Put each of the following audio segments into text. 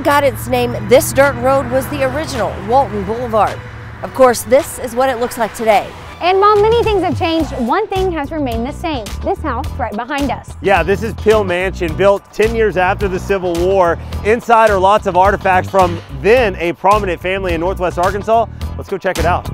got its name, this dirt road was the original Walton Boulevard. Of course, this is what it looks like today. And while many things have changed, one thing has remained the same. This house right behind us. Yeah, this is Pill Mansion, built 10 years after the Civil War. Inside are lots of artifacts from then a prominent family in Northwest Arkansas. Let's go check it out.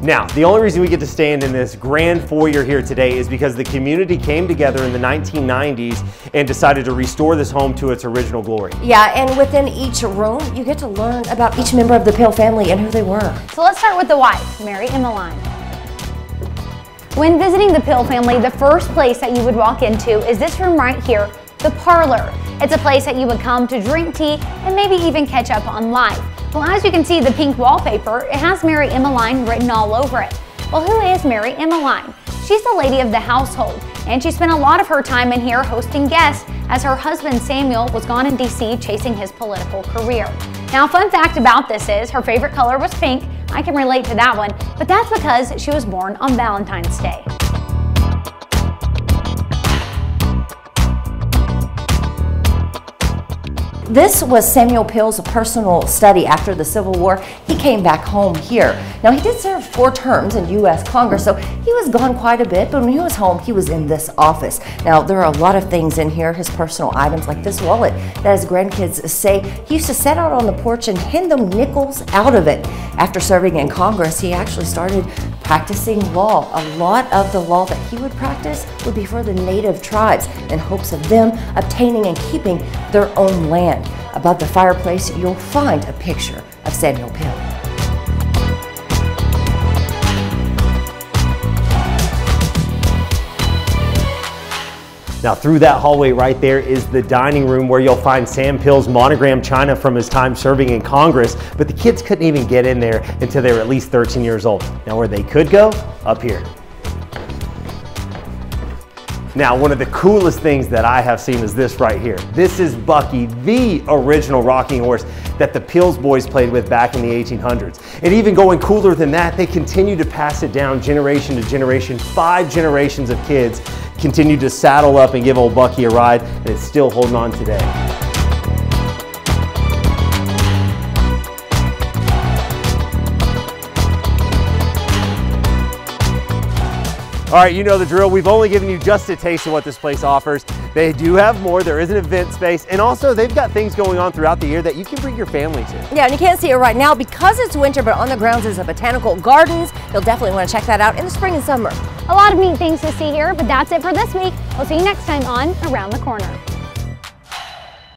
Now, the only reason we get to stand in this grand foyer here today is because the community came together in the 1990s and decided to restore this home to its original glory. Yeah, and within each room, you get to learn about each member of the Pill family and who they were. So let's start with the wife, Mary Emmeline. When visiting the Pill family, the first place that you would walk into is this room right here, the parlor. It's a place that you would come to drink tea and maybe even catch up on life. Well, as you can see, the pink wallpaper, it has Mary Emmeline written all over it. Well, who is Mary Emmeline? She's the lady of the household, and she spent a lot of her time in here hosting guests as her husband Samuel was gone in DC chasing his political career. Now, fun fact about this is her favorite color was pink. I can relate to that one, but that's because she was born on Valentine's Day. This was Samuel Pill's personal study after the Civil War. He came back home here. Now, he did serve 4 terms in U.S. Congress, so he was gone quite a bit, but when he was home, he was in this office. Now, there are a lot of things in here, his personal items, like this wallet that his grandkids say he used to set out on the porch and hand them nickels out of it. After serving in Congress, he actually started practicing law. A lot of the law that he would practice would be for the native tribes in hopes of them obtaining and keeping their own land. Above the fireplace, you'll find a picture of Samuel Pill. Now, through that hallway right there is the dining room where you'll find Sam Pill's monogram china from his time serving in Congress, but the kids couldn't even get in there until they were at least 13 years old. Now, where they could go, up here. Now, one of the coolest things that I have seen is this right here. This is Bucky, the original rocking horse that the Pills boys played with back in the 1800s. And even going cooler than that, they continue to pass it down generation to generation. 5 generations of kids continue to saddle up and give old Bucky a ride, and it's still holding on today. All right, you know the drill. We've only given you just a taste of what this place offers. They do have more. There is an event space, and also they've got things going on throughout the year that you can bring your family to. Yeah, and you can't see it right now because it's winter, but on the grounds is a botanical gardens. You'll definitely want to check that out in the spring and summer. A lot of neat things to see here, but that's it for this week. We'll see you next time on Around the Corner.